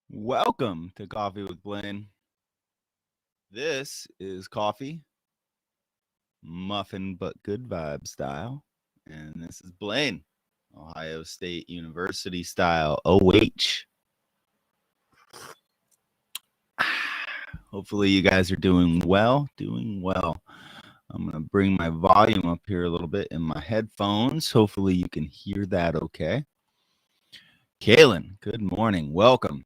Welcome to Coffee with Blaine. This is coffee, muffin but good vibe style. And this is Blaine, Ohio State University style, OH. Hopefully you guys are doing well. I'm going to bring my volume up here a little bit in my headphones. Hopefully you can hear that okay. Kaylin, good morning. Welcome.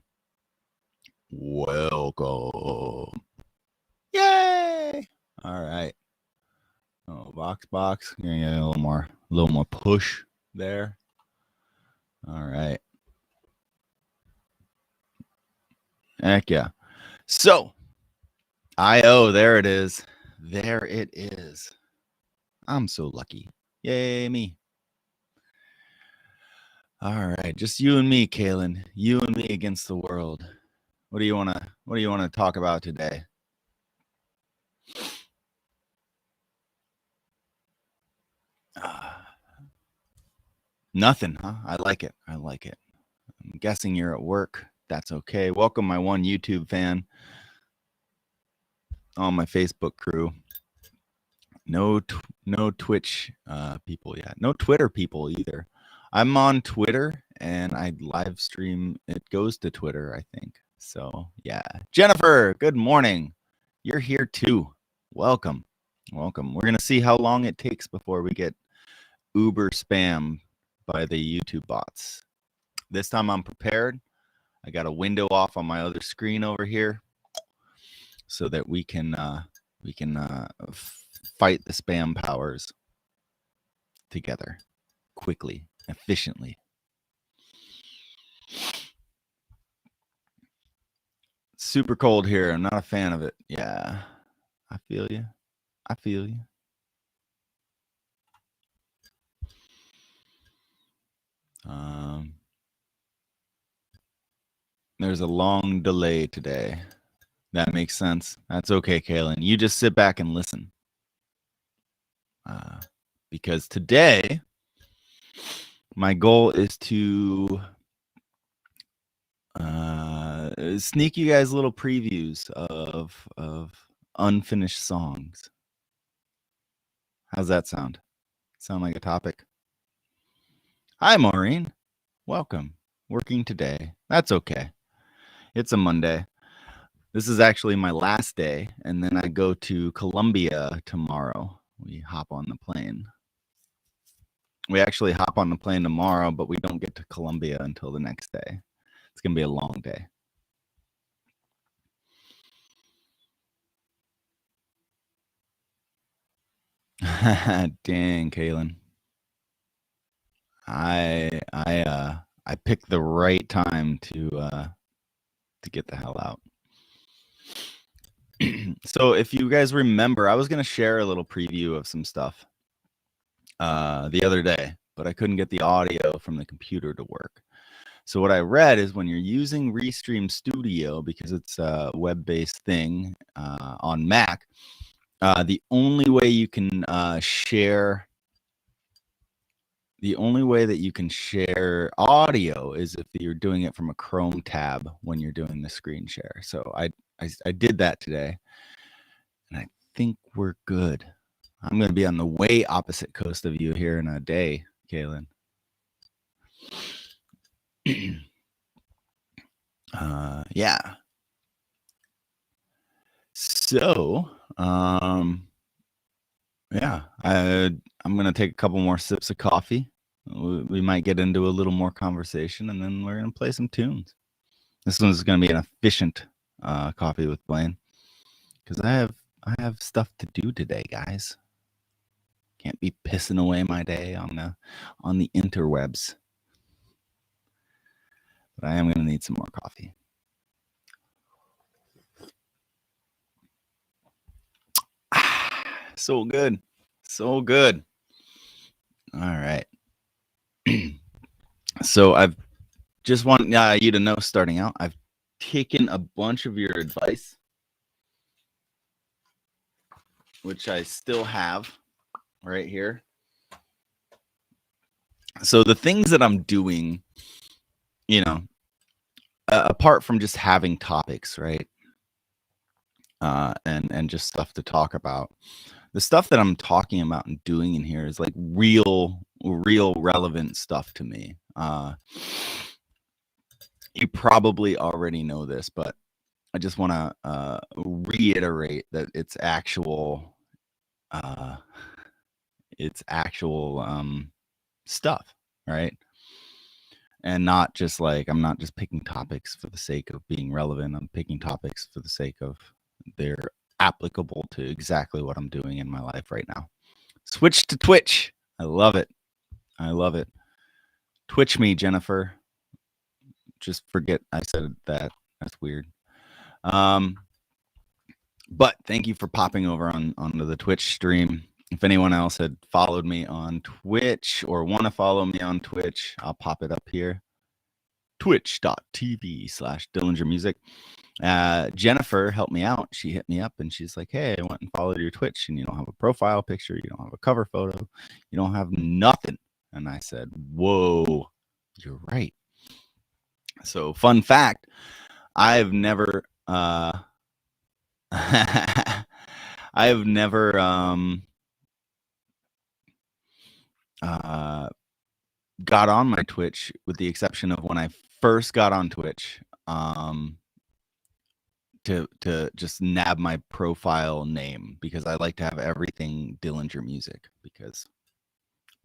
Yay! All right. Oh, box. Yeah, a little more push there. All right. Heck yeah. So, there it is. There it is. I'm so lucky. Yay, me. All right, just you and me, Kaylin. You and me against the world. What do you want to talk about today? Nothing, huh? I like it. I'm guessing you're at work. That's okay. Welcome, my one YouTube fan. All my Facebook crew. No Twitch people yet. No Twitter people either. I'm on Twitter and I live stream. It goes to Twitter, I think. So yeah. Jennifer, good morning. You're here too. Welcome. We're gonna see how long it takes before we get uber spam by the YouTube bots. This time I'm prepared. I got a window off on my other screen over here so that we can fight the spam powers together quickly, efficiently. Super cold here. I'm not a fan of it. Yeah, I feel you. There's a long delay today. That makes sense. That's okay, Kaylin. You just sit back and listen. Because today, my goal is to sneak you guys little previews of unfinished songs. How's that sound? Sound like a topic? Hi, Maureen. Welcome. Working today. That's okay. It's a Monday. This is actually my last day, and then I go to Columbia tomorrow. We hop on the plane. We actually hop on the plane tomorrow, but we don't get to Columbia until the next day. It's going to be a long day. Dang, Kaylin. I picked the right time to get the hell out. So if you guys remember, I was going to share a little preview of some stuff the other day, but I couldn't get the audio from the computer to work. So what I read is when you're using Restream Studio, because it's a web-based thing on Mac, the only way you can share audio is if you're doing it from a Chrome tab when you're doing the screen share. So I did that today, and I think we're good. I'm going to be on the way opposite coast of you here in a day, Kaylin. Yeah. So, yeah, I'm going to take a couple more sips of coffee. We might get into a little more conversation, and then we're going to play some tunes. This one's going to be an efficient coffee with Blaine, because I have stuff to do today, guys. Can't be pissing away my day on the interwebs. But I am going to need some more coffee. So good. All right. So I've just want you to know, starting out, I've taken a bunch of your advice, which I still have right here. So the things that I'm doing, you know, apart from just having topics, right? And just stuff to talk about. The stuff that I'm talking about and doing in here is like real relevant stuff to me. You probably already know this, but I just want to reiterate that it's actual stuff, right? And not just like I'm not just picking topics for the sake of being relevant. I'm picking topics for the sake of they're applicable to exactly what I'm doing in my life right now. Switch to Twitch. I love it. I love it. Twitch me, Jennifer. Just forget I said that. That's weird. But thank you for popping over onto the Twitch stream. If anyone else had followed me on Twitch or want to follow me on Twitch, I'll pop it up here. Twitch.tv/Dillinger Music. Jennifer helped me out. She hit me up and she's like, hey, I went and followed your Twitch and you don't have a profile picture. You don't have a cover photo. You don't have nothing. And I said, whoa, you're right. So fun fact, I've never I've never got on my Twitch with the exception of when I first got on Twitch to just nab my profile name because I like to have everything Dillinger Music because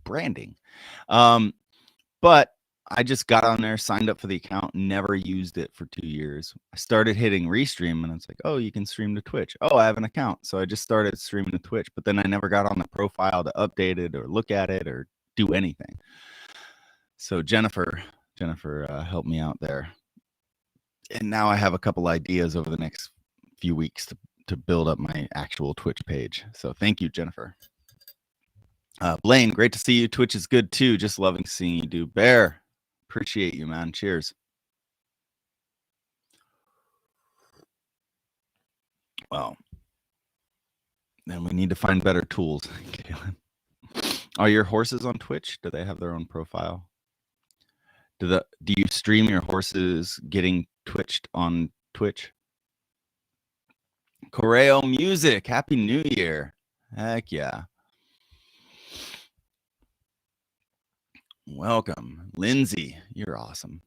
branding. But I just got on there, signed up for the account, never used it for 2 years. I started hitting restream and it's like, oh, you can stream to Twitch. Oh, I have an account. So I just started streaming to Twitch, but then I never got on the profile to update it or look at it or do anything. So Jennifer helped me out there. And now I have a couple ideas over the next few weeks to build up my actual Twitch page. So thank you, Jennifer. Blaine, great to see you. Twitch is good too. Just loving seeing you do. Bear, appreciate you, man. Cheers. Well, then we need to find better tools. Kaylin. Are your horses on Twitch? Do they have their own profile? Do you stream your horses getting twitched on Twitch? Correo Music, Happy New Year. Heck yeah. Welcome. Lindsay, you're awesome.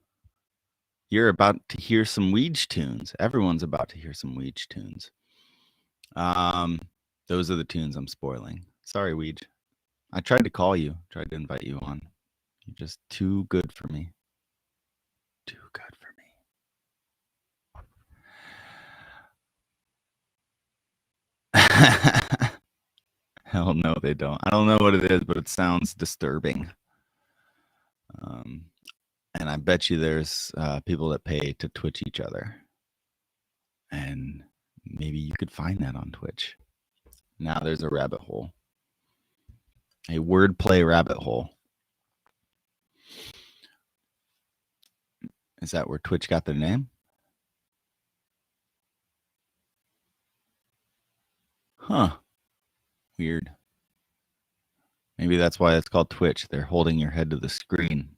You're about to hear some Weege tunes. Everyone's about to hear some Weege tunes. Those are the tunes I'm spoiling. Sorry, Weege. I tried to call you, tried to invite you on. You're just too good for me. Too good for me. Hell no, they don't. I don't know what it is, but it sounds disturbing. And I bet you there's people that pay to Twitch each other. And maybe you could find that on Twitch. Now there's a rabbit hole. A wordplay rabbit hole. Is that where Twitch got their name? Huh. Weird. Maybe that's why it's called Twitch. They're holding your head to the screen.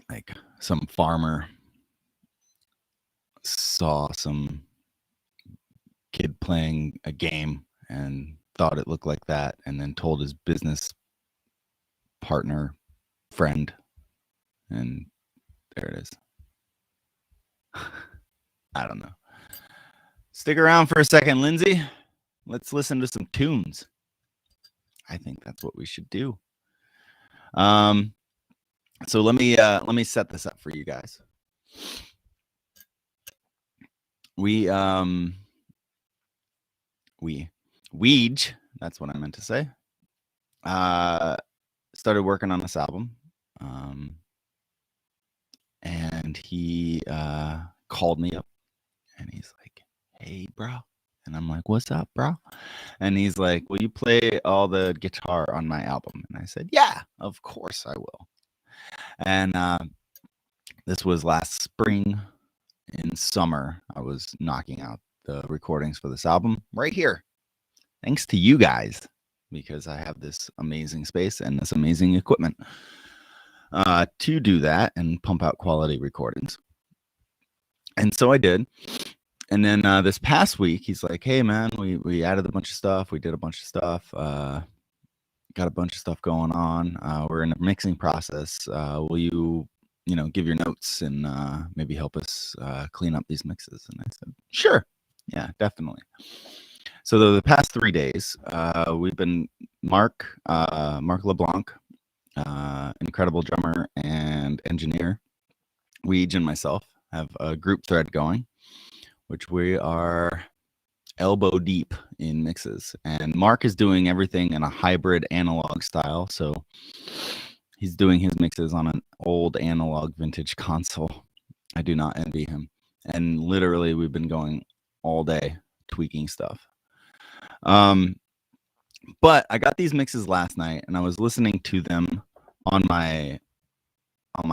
Like some farmer saw some kid playing a game and thought it looked like that and then told his business partner, friend, and there it is. I don't know. Stick around for a second, Lindsay. Let's listen to some tunes. I think that's what we should do. So let me set this up for you guys. Weege, that's what I meant to say. Started working on this album. And he called me up and he's like, hey, bro. And I'm like, what's up, bro? And he's like, will you play all the guitar on my album? And I said, yeah, of course I will. And this was last spring. In summer, I was knocking out the recordings for this album right here. thanks to you guys, because I have this amazing space and this amazing equipment to do that and pump out quality recordings. And so I did. And then this past week, he's like, hey, man, we added a bunch of stuff. We did a bunch of stuff. Got a bunch of stuff going on. We're in a mixing process. Will you give your notes and maybe help us clean up these mixes? And I said, sure. Yeah, definitely. So the past 3 days, we've been Mark LeBlanc, incredible drummer and engineer. Weege and myself have a group thread going, which we are elbow deep in mixes. And Mark is doing everything in a hybrid analog style. So he's doing his mixes on an old analog vintage console. I do not envy him. And literally, we've been going all day tweaking stuff. But I got these mixes last night, and I was listening to them on my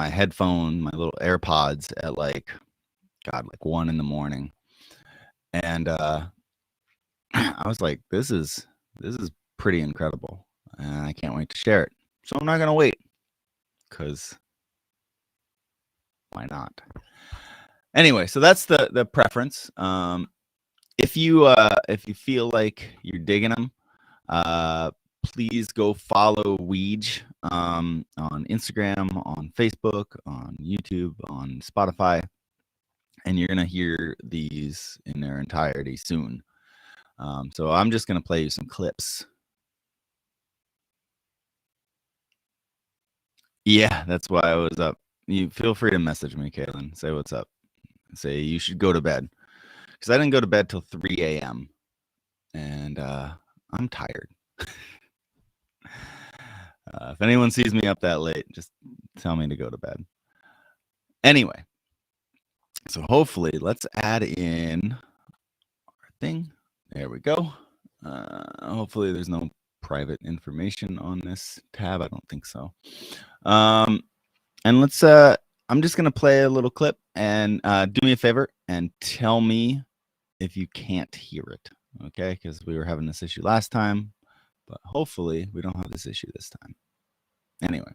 headphone, my little AirPods at like 1 a.m. And I was like, this is pretty incredible, and I can't wait to share it. So I'm not gonna wait, because why not? Anyway, so that's the preference. If you feel like you're digging them, please go follow Weege on Instagram, on Facebook, on YouTube, on Spotify, and you're gonna hear these in their entirety soon. So I'm just gonna play you some clips. Yeah, that's why I was up. You feel free to message me, Kaylin. Say what's up. Say you should go to bed, because I didn't go to bed till 3 a.m. and I'm tired. If anyone sees me up that late, just tell me to go to bed. Anyway, so hopefully let's add in our thing. There we go. Hopefully there's no private information on this tab. I don't think so. And let's I'm just gonna play a little clip, and do me a favor and tell me if you can't hear it, okay? Because we were having this issue last time, but hopefully we don't have this issue this time. Anyway,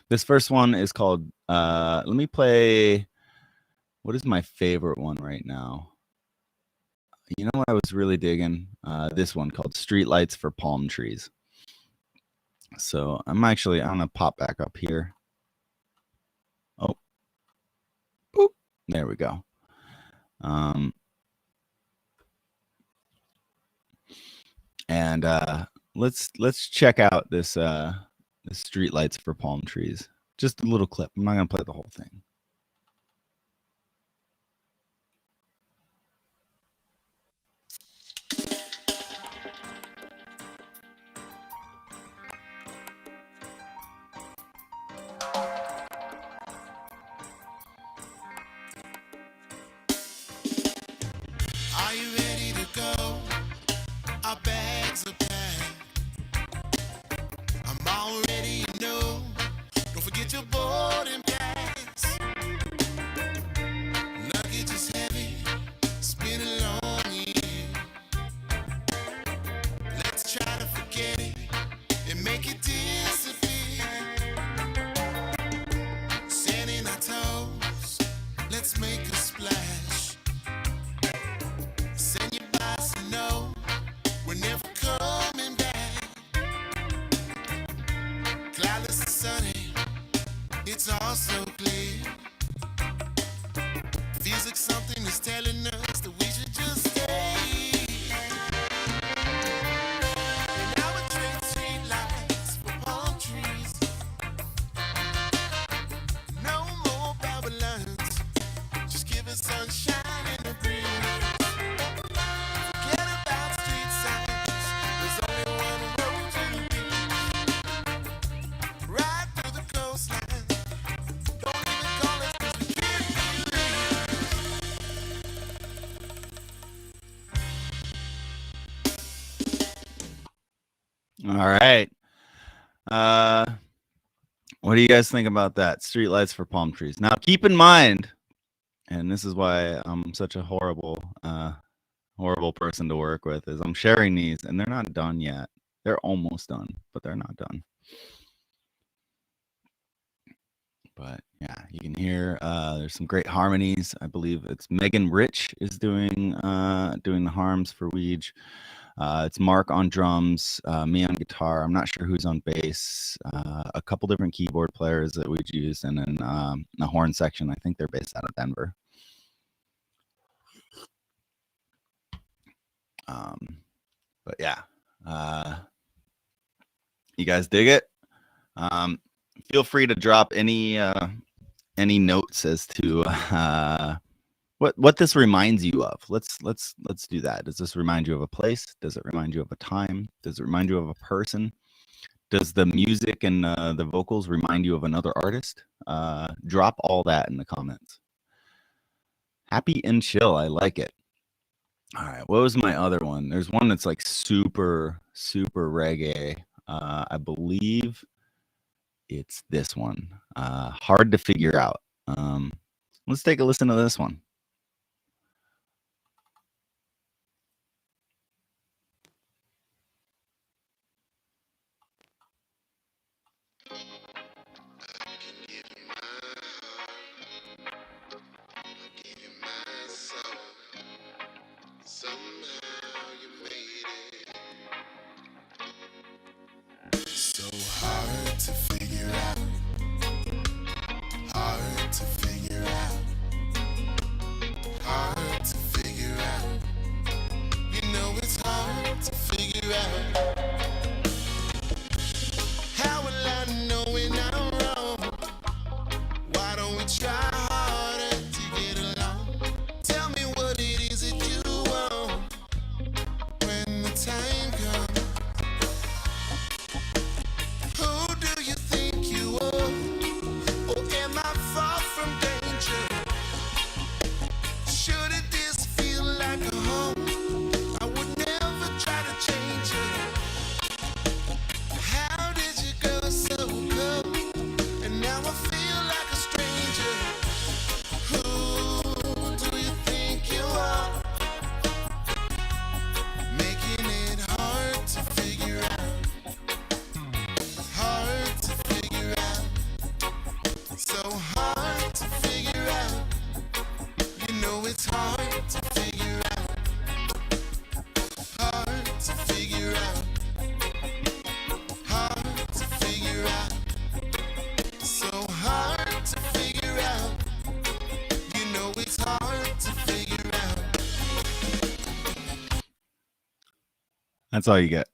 this first one is called let me play. What is my favorite one right now? You know what I was really digging? This one called Streetlights for Palm Trees. So I'm gonna pop back up here. Oh, boop. There we go. And let's check out this Streetlights for Palm Trees. Just a little clip. I'm not gonna play the whole thing. Are you ready to go? Our bags are packed. I'm all ready, you know. Don't forget your boarding pass. Luggage is heavy. It's been a long year. Let's try to forget it and make it disappear. Sand in our toes. Let's make a splash. Send your boss a note. We're never coming back. Cloudless and sunny, it's all so clear. Feels like something is telling us that we should just stay. Now we trade street lights for palm trees. No more power lines. Just give us sunshine and a breeze. Forget about street signs. There's only one road to the beach. Right through the coastline. Don't even call us 'cause we can't believe. All right. What do you guys think about that? Streetlights for Palm Trees. Now keep in mind, and this is why I'm such a horrible horrible person to work with is I'm sharing these and they're not done yet. They're almost done, but they're not done. But yeah, you can hear there's some great harmonies. I believe it's Megan Rich is doing the harms for Weege. It's Mark on drums, me on guitar. I'm not sure who's on bass. A couple different keyboard players that we've used, and then the horn section. I think they're based out of Denver. But yeah, you guys dig it. Feel free to drop any notes as to what this reminds you of. Let's do that. Does this remind you of a place? Does it remind you of a time? Does it remind you of a person? Does the music and the vocals remind you of another artist? Drop all that in the comments. Happy and chill. I like it. All right. What was my other one? There's one that's like super reggae. I believe it's this one. Hard to figure out. Let's take a listen to this one. So hard to figure out. Hard to figure out. Hard to figure out. You know it's hard to figure out. How will I know when I'm wrong? Why don't we try harder to get along? Tell me what it is that you want when the time comes. Who do you think you are? Or am I far from danger? Should it this feel like a home? I would never try to change it. How did you go so cold? And now I feel like a stranger. Who do you think you are? Making it hard to figure out. Hard to figure out. So hard to figure out. You know it's hard to figure out. Hard to figure out. Hard to figure out. So hard to figure out. You know it's hard to figure out. That's all you get.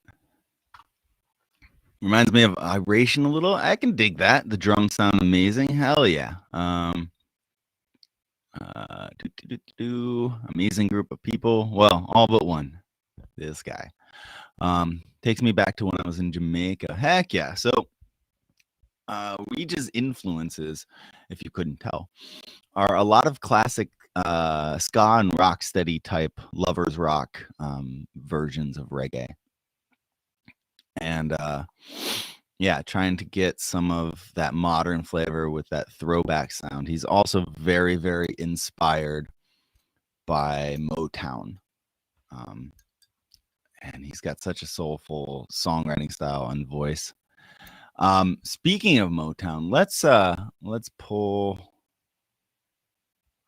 Reminds me of Iration a little. I can dig that. The drums sound amazing. Hell yeah. Amazing group of people. Well, all but one. This guy. Takes me back to when I was in Jamaica. Heck yeah. So Weege's influences, if you couldn't tell, are a lot of classic ska and rocksteady type lovers rock versions of reggae. And yeah, trying to get some of that modern flavor with that throwback sound. He's also very inspired by Motown. And he's got such a soulful songwriting style and voice. Speaking of Motown, let's pull,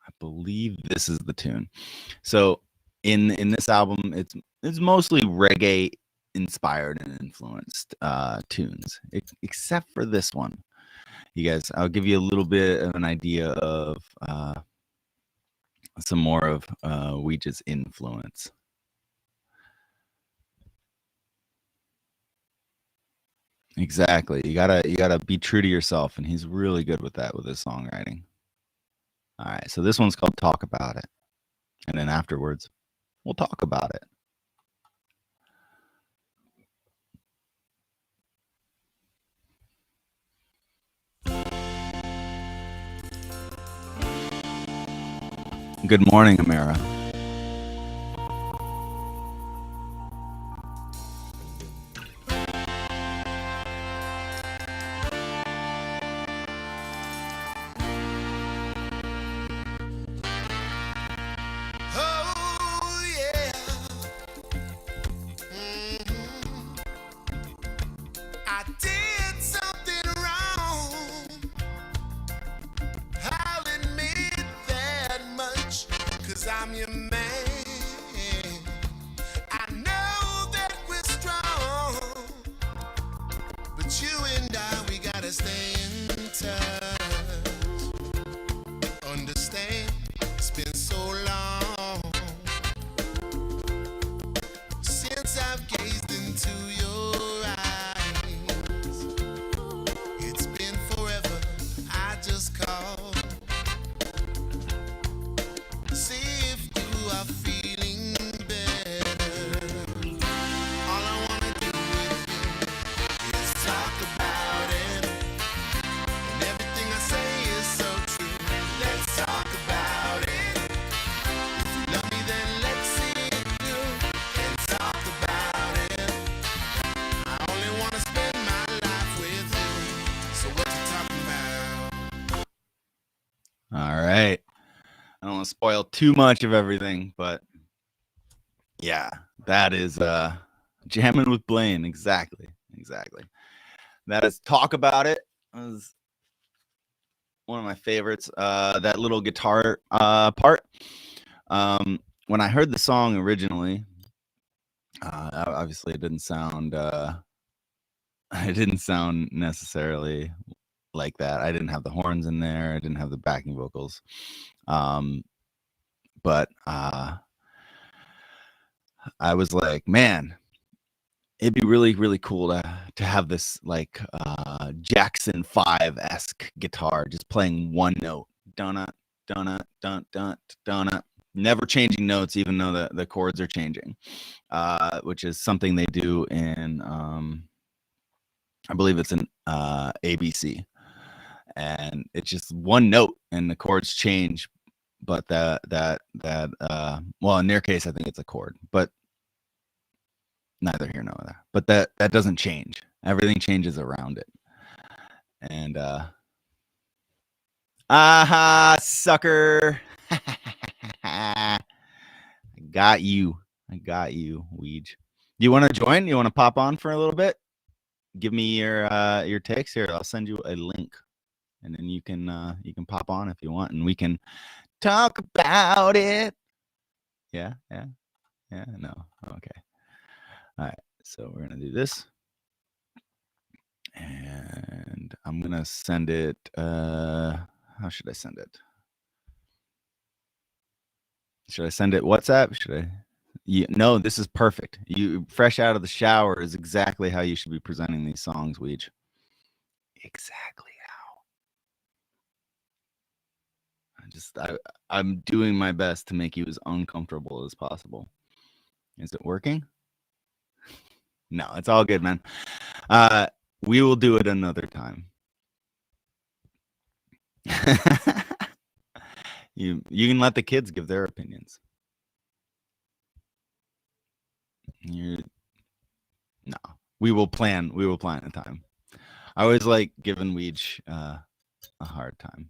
I believe this is the tune. So in this album, it's mostly reggae inspired and influenced tunes, except for this one. You guys, I'll give you a little bit of an idea of some more of Weege's influence. Exactly. You gotta be true to yourself, and he's really good with that with his songwriting. All right, so this one's called Talk About It. And then afterwards, we'll talk about it. Good morning, Amira. Oh yeah. to spoil too much of everything, but yeah, that is jamming with Blaine. Exactly. That is Talk About It. That was one of my favorites. That little guitar part. When I heard the song originally, obviously it didn't sound necessarily like that. I didn't have the horns in there. I didn't have the backing vocals. But I was like, man, it'd be really, really cool to have this like Jackson 5-esque guitar just playing one note. Dun dun dun dun dun, never changing notes, even though the chords are changing, which is something they do in I believe it's an ABC, and it's just one note and the chords change, but that well, in their case I think it's a chord, but neither here nor there. But that doesn't change. Everything changes around it. And aha, sucker. I got you, Weege. Do you want to join? You want to pop on for a little bit? Give me your takes here. I'll send you a link, and then you can pop on if you want, and we can talk about it. Yeah. No. Okay. All right. So we're gonna do this, and I'm gonna send it. How should I send it? Should I send it WhatsApp? Should I? No, this is perfect. You fresh out of the shower is exactly how you should be presenting these songs, Weege. Exactly how. I'm doing my best to make you as uncomfortable as possible. Is it working? No, it's all good, man. We will do it another time. You can let the kids give their opinions. No, we will plan a time. I always like giving Weege a hard time.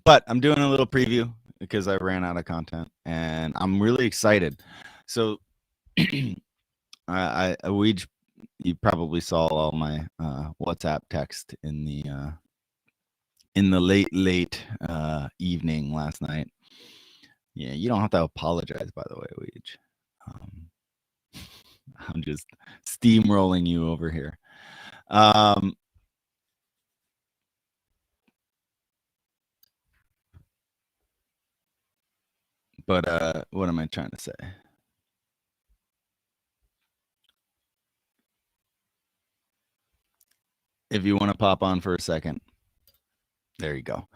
But I'm doing a little preview because I ran out of content, and I'm really excited. So Weege, you probably saw all my WhatsApp text in the late evening last night. Yeah, you don't have to apologize, by the way, Weege. I'm just steamrolling you over here. But what am I trying to say? If you want to pop on for a second, there you go.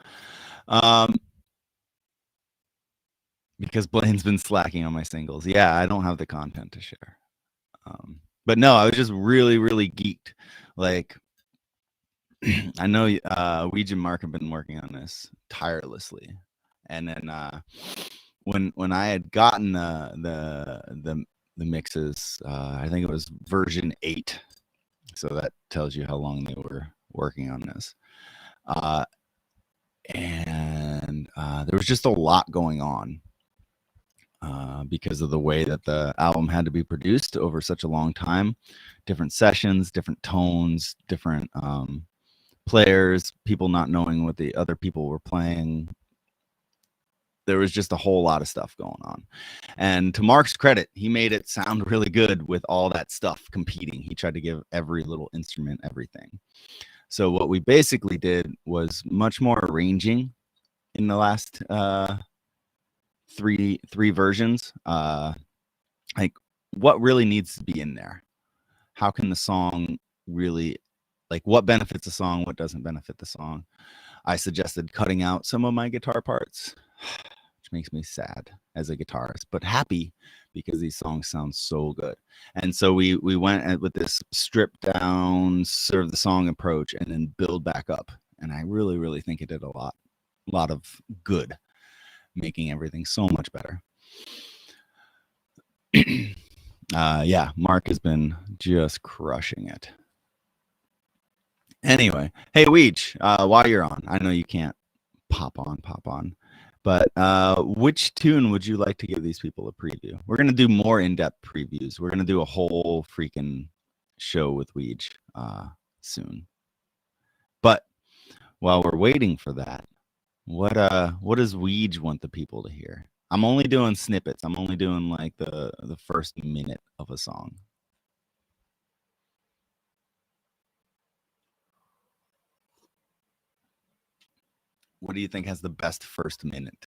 Because Blaine's been slacking on my singles. Yeah, I don't have the content to share. But no, I was just really, really geeked. Like, I know Weege and Mark have been working on this tirelessly, and then when I had gotten the mixes, I think it was version 8, so that tells you how long they were working on this. And there was just a lot going on because of the way that the album had to be produced over such a long time. Different sessions, different tones, different players, people not knowing what the other people were playing. There was just a whole lot of stuff going on. And to Mark's credit, he made it sound really good with all that stuff competing. He tried to give every little instrument everything. So what we basically did was much more arranging in the last three versions. Like, what really needs to be in there? How can the song really, like, what benefits the song, what doesn't benefit the song? I suggested cutting out some of my guitar parts, which makes me sad as a guitarist, but happy because these songs sound so good. And so we went with this stripped down, serve the song approach, and then build back up. And I really, really think it did a lot of good, making everything so much better. Yeah, Mark has been just crushing it. Anyway, hey Weege, while you're on, I know you can't pop on. But which tune would you like to give these people a preview? We're gonna do more in-depth previews. We're gonna do a whole freaking show with Weege soon. But while we're waiting for that, what does Weege want the people to hear? I'm only doing snippets. I'm only doing like the first minute of a song. What do you think has the best first minute?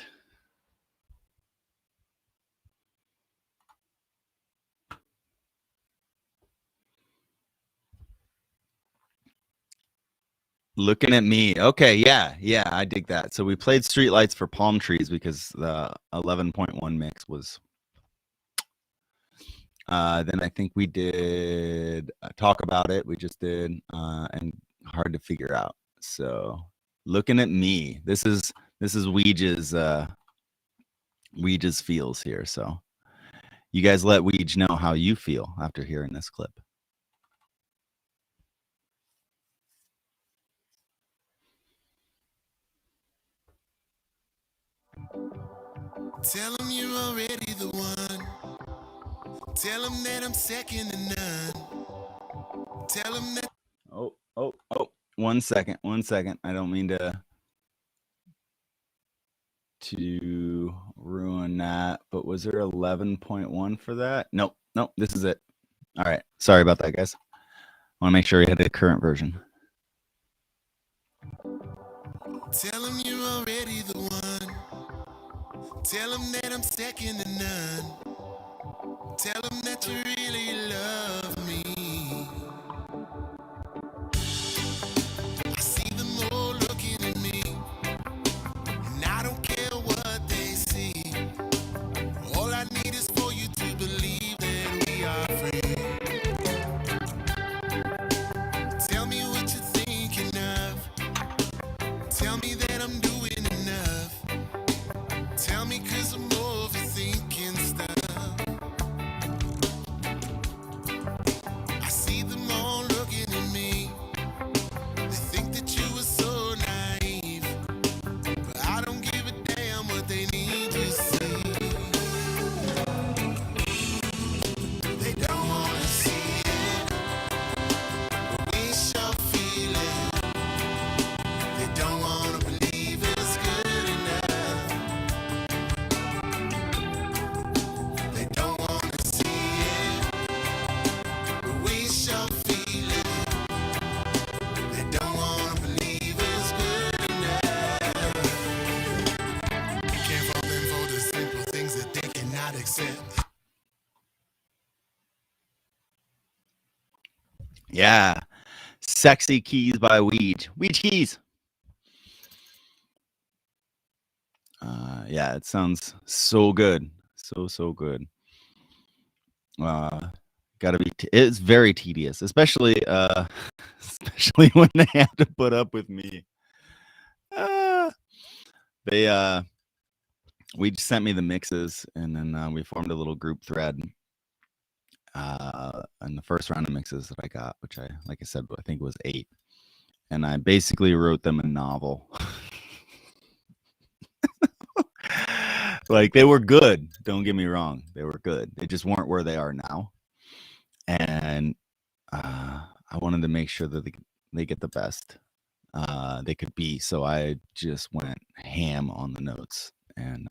Looking at me. Okay, yeah, I dig that. So we played Streetlights for Palm Trees because the 11.1 mix was. Then I think we did Talk About It. We just did, and Hard to Figure Out. So looking at me, this is Weege's feels here. So you guys let Weege know how you feel after hearing this clip. Tell him you're already the one. Tell him that I'm second to none. Tell him that. Oh. 1 second. I don't mean to ruin that, but was there 11.1 for that? Nope, this is it. All right, sorry about that, guys. I want to make sure we had the current version. Tell him you're already the one. Tell him that I'm second to none. Tell him that you really love me. I see them all looking at me, and I don't care what they see. All I need is for you to believe that we are free. Tell me what you're thinking of. Tell me that I'm doing enough. Tell me 'cause I'm overthinking stuff. I see them all looking at me. They think that you were so naive, but I don't give a damn what they need to see. They don't wanna see it, but we sure feel it. They don't wanna believe it's good enough. They don't wanna see it, but we sure feel it. They don't wanna believe it's good enough. We can't fault them for the simple things that they cannot accept. Yeah, Sexy Keys by Weege. Weege Keys. Yeah, it sounds so good. So good. Gotta be, it's very tedious, especially when they have to put up with me. We just sent me the mixes, and then we formed a little group thread. And the first round of mixes that I got, which like I said, I think it was 8, and I basically wrote them a novel. Like, they were good. Don't get me wrong, they were good. They just weren't where they are now, and I wanted to make sure that they get the best they could be. So I just went ham on the notes, and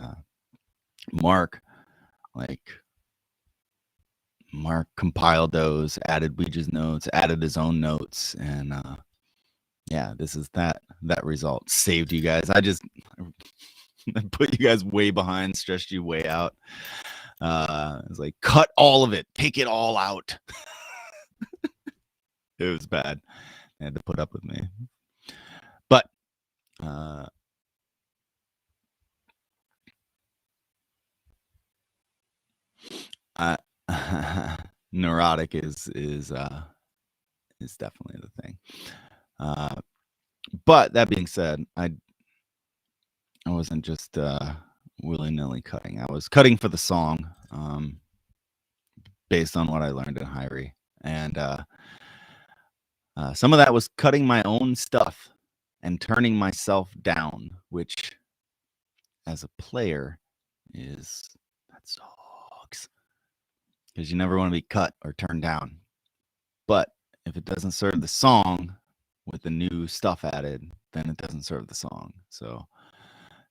Mark compiled those, added Weege's notes, added his own notes, and yeah, this is that result. Saved you guys. I just put you guys way behind, stressed you way out. It's like, cut all of it, take it all out. It was bad. They had to put up with me. But neurotic is definitely the thing. But that being said, I wasn't just willy-nilly cutting. I was cutting for the song, based on what I learned in Hyrie, and some of that was cutting my own stuff. and turning myself down, which as a player that sucks, because you never want to be cut or turned down. But if it doesn't serve the song with the new stuff added, then it doesn't serve the song. So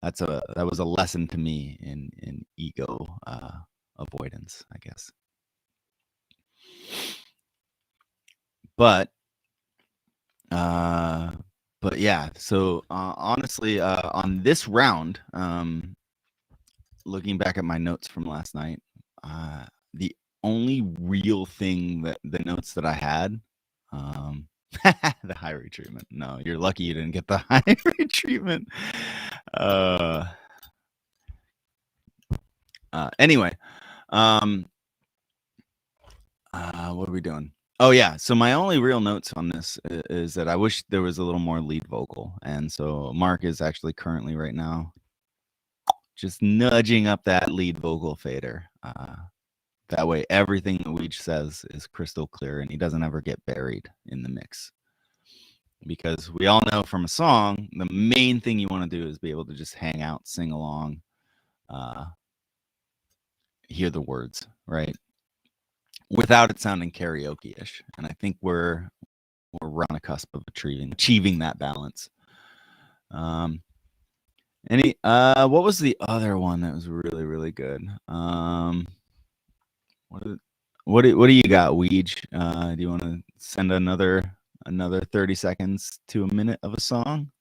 that was a lesson to me in ego avoidance, I guess. But yeah, so honestly, on this round, looking back at my notes from last night, the only real thing that the notes that I had, the high retreatment. No, you're lucky you didn't get the high retreatment. Anyway, what are we doing? Oh yeah, so my only real notes on this is that I wish there was a little more lead vocal, and so Mark is actually currently right now just nudging up that lead vocal fader. That way, everything that Weege says is crystal clear, and he doesn't ever get buried in the mix. Because we all know from a song, the main thing you want to do is be able to just hang out, sing along, hear the words, right? Without it sounding karaoke-ish. And I think we're on a cusp of achieving that balance. What was the other one that was really, really good? What do you got, Weege? Do you want to send another 30 seconds to a minute of a song?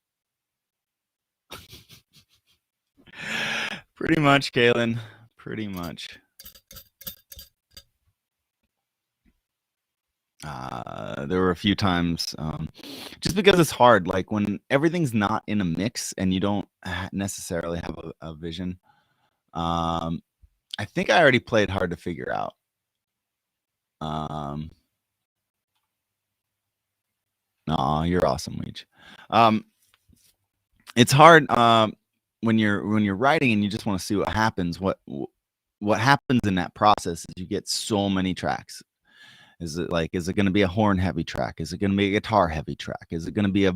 Pretty much, Kaylin. Pretty much. There were a few times, just because it's hard, like when everything's not in a mix and you don't necessarily have a vision. I think I already played Hard to Figure Out. No, you're awesome, Weege. It's hard when you're writing and you just want to see what happens. What happens in that process is you get so many tracks. Is it going to be a horn heavy track? Is it going to be a guitar heavy track? Is it going to be a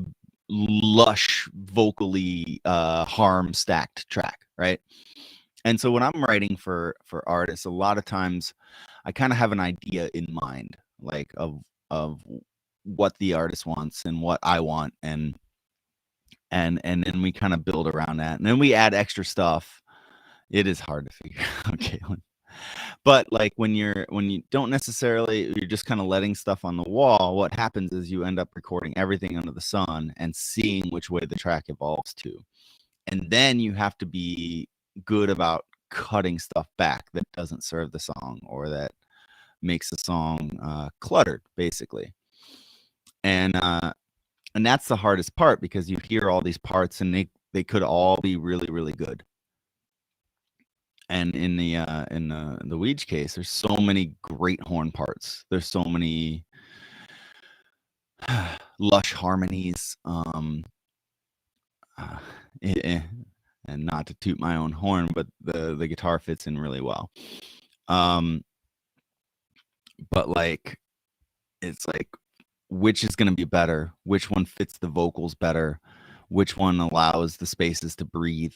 lush vocally harm stacked track, right? And so when I'm writing for artists, a lot of times I kind of have an idea in mind, like of what the artist wants and what I want, and then we kind of build around that, and then we add extra stuff. It is hard to figure out, Caitlin. But like when you don't necessarily, you're just kind of letting stuff on the wall, what happens is you end up recording everything under the sun and seeing which way the track evolves to. And then you have to be good about cutting stuff back that doesn't serve the song or that makes the song cluttered, basically. And that's the hardest part, because you hear all these parts and they could all be really, really good. And in the Weege case, there's so many great horn parts. There's so many lush harmonies. And not to toot my own horn, but the guitar fits in really well. But like, it's like, which is going to be better? Which one fits the vocals better? Which one allows the spaces to breathe?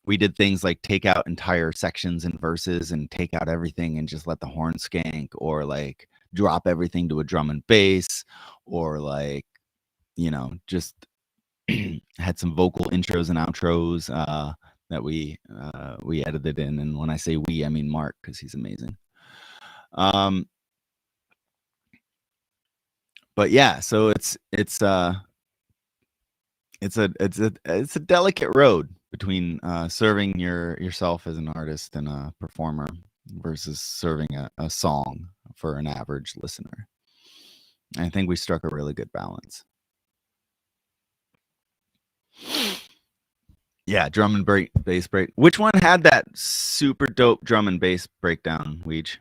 We did things like take out entire sections and verses and take out everything and just let the horn skank, or like drop everything to a drum and bass, or like, just had some vocal intros and outros that we edited in. And when I say we, I mean Mark, because he's amazing. But yeah, so it's a delicate road between serving yourself as an artist and a performer versus serving a song for an average listener. I think we struck a really good balance. Yeah, drum and bass break. Which one had that super dope drum and bass breakdown, Weege?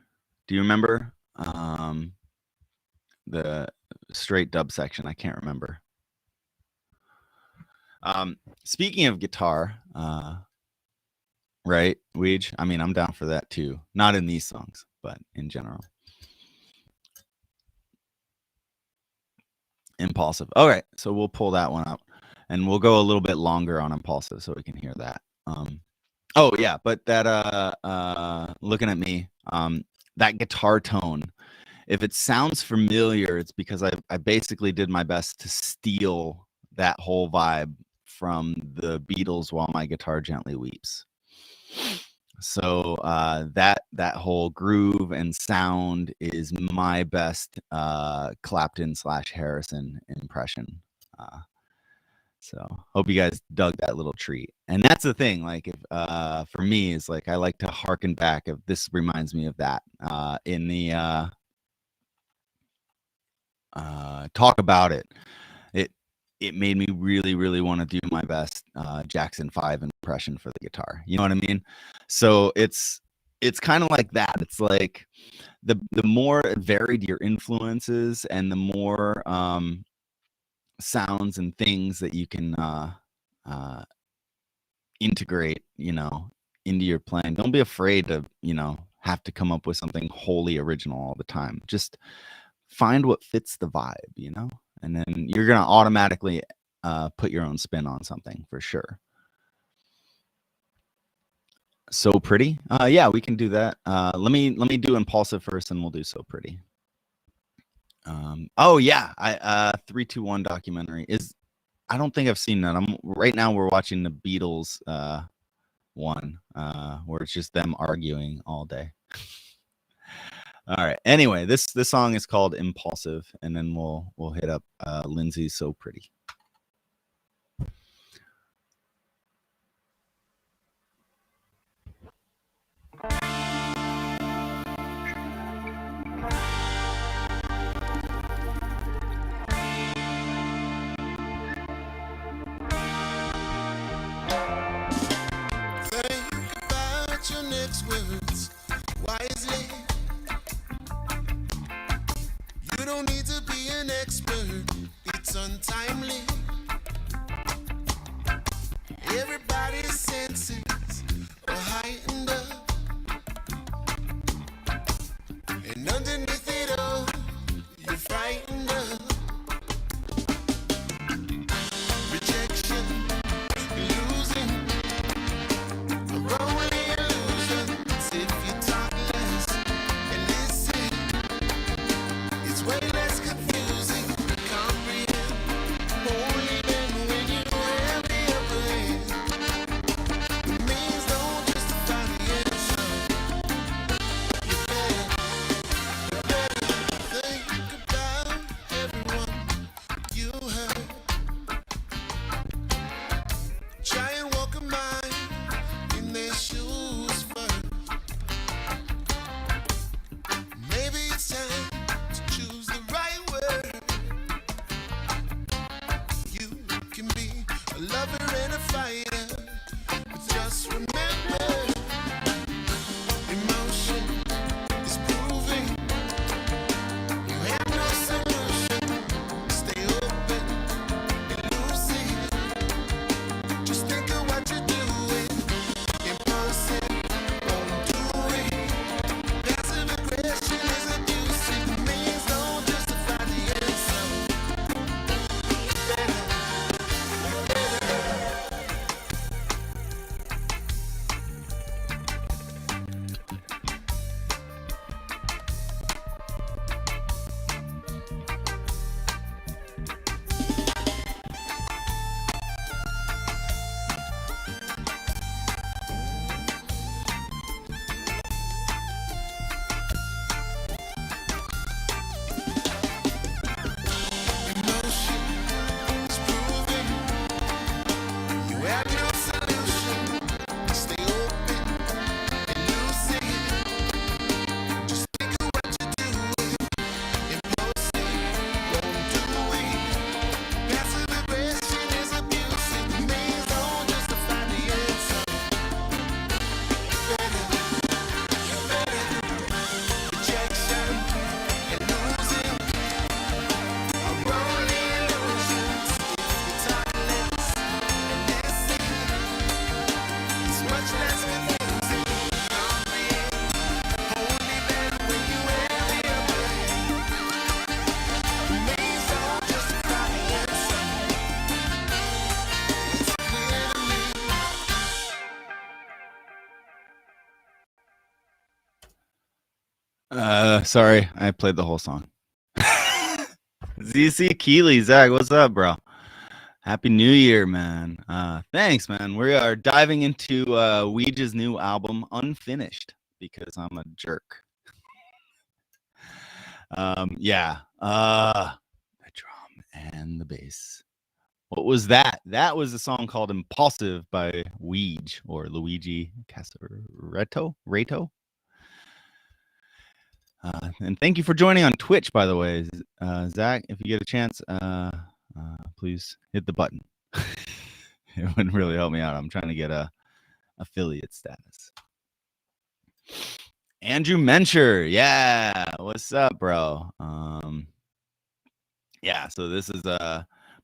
Do you remember? The straight dub section. I can't remember. Speaking of guitar, right, Weege? I mean, I'm down for that too. Not in these songs, but in general. Impulsive. All right, so we'll pull that one up, and we'll go a little bit longer on Impulsive so we can hear that. Oh yeah, but that looking at me, that guitar tone, if it sounds familiar, it's because I basically did my best to steal that whole vibe from the Beatles' While My Guitar Gently Weeps. So that whole groove and sound is my best Clapton / Harrison impression. So hope you guys dug that little treat. And that's the thing, like if for me is like I like to harken back. If this reminds me of that in the talk about it. It made me really want to do my best Jackson 5 impression for the guitar. You know what I mean? So it's kind of like that. It's like the more varied your influences and the more sounds and things that you can integrate, into your playing. Don't be afraid to, have to come up with something wholly original all the time. Just find what fits the vibe, and then you're going to automatically put your own spin on something for sure. So Pretty. Yeah, we can do that. Let me do Impulsive first and we'll do So Pretty. Oh yeah. 3-2-1 documentary I don't think I've seen that. Right now we're watching the Beatles one where it's just them arguing all day. All right. Anyway, this song is called Impulsive, and then we'll hit up Lindsay's So Pretty. Think about your next words wisely. You don't need to be an expert, it's untimely. Everybody's senses are heightened up, and underneath it all, you're frightened of rejection, losing, only illusions. If you talk less and listen, it's way less confusing to comprehend. Only then when you have the upper hand, the means don't justify the answer. You better think about everyone you hurt. Try and walk a mile in their shoes first. Maybe it's time to choose the right word. You can be a lover and a fighter, but just remember, emotion is proving you have no solution. Stay open and lucid. Just think of what you're doing. Impulsive, won't do it. Passive aggression is abusive. Sorry, I played the whole song. ZC Keeley, Zach, what's up, bro? Happy New Year, man. Thanks, man. We are diving into Ouija's new album, Unfinished, because I'm a jerk. Yeah. The drum and the bass. What was that? That was a song called Impulsive by Ouija or Luigi Casaretto. And thank you for joining on Twitch, by the way. Zach, if you get a chance, please hit the button. It would really help me out. I'm trying to get a affiliate status. Andrew Mencher, yeah, what's up, bro? Yeah, so this is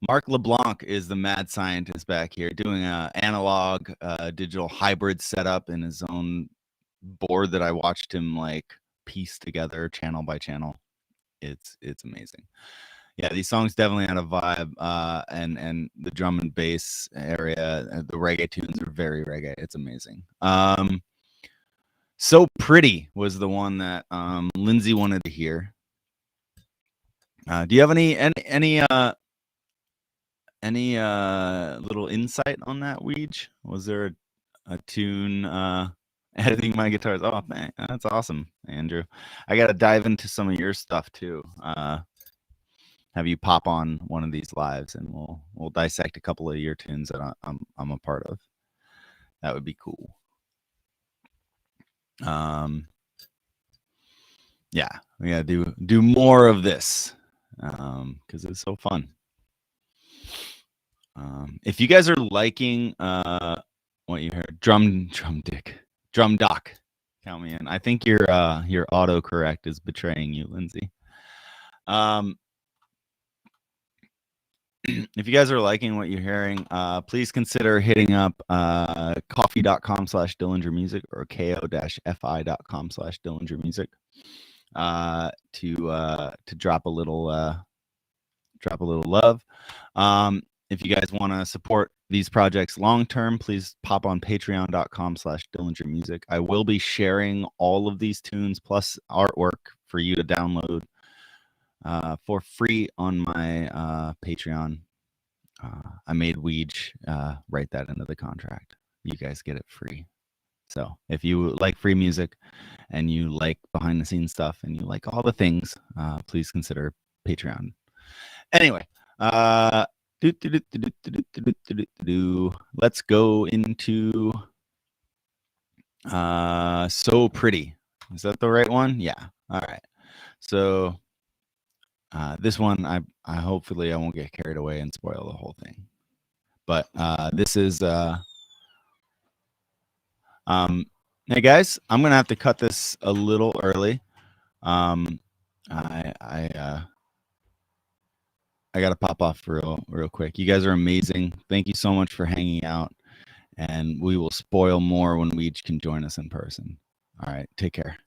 Mark LeBlanc is the mad scientist back here doing a analog digital hybrid setup in his own board that I watched him like piece together channel by channel. It's amazing. Yeah, these songs definitely had a vibe, and the drum and bass area, the reggae tunes are very reggae. It's amazing. So Pretty was the one that Lindsay wanted to hear. Do you have any little insight on that, Weege? Was there a tune editing my guitars? Oh, man, that's awesome, Andrew. I got to dive into some of your stuff too. Have you pop on one of these lives, and we'll dissect a couple of your tunes that I'm a part of. That would be cool. Yeah, we gotta do more of this because it's so fun. If you guys are liking what you heard, drum doc, count me in. I think your autocorrect is betraying you, Lindsay. If you guys are liking what you're hearing, please consider hitting up coffee.com/DillingerMusic or ko-fi.com/DillingerMusic to drop a little love. If you guys want to support these projects long term, please pop on patreon.com/DillingerMusic. I will be sharing all of these tunes plus artwork for you to download for free on my Patreon. I made Ouija write that into the contract. You guys get it free. So if you like free music and you like behind the scenes stuff and you like all the things, please consider Patreon. Anyway, let's go into So Pretty. Is that the right one? Yeah. All right. So this one, I hopefully I won't get carried away and spoil the whole thing. But this is hey guys, I'm gonna have to cut this a little early. I gotta pop off real quick. You guys are amazing. Thank you so much for hanging out, and we will spoil more when we each can join us in person. All right, take care.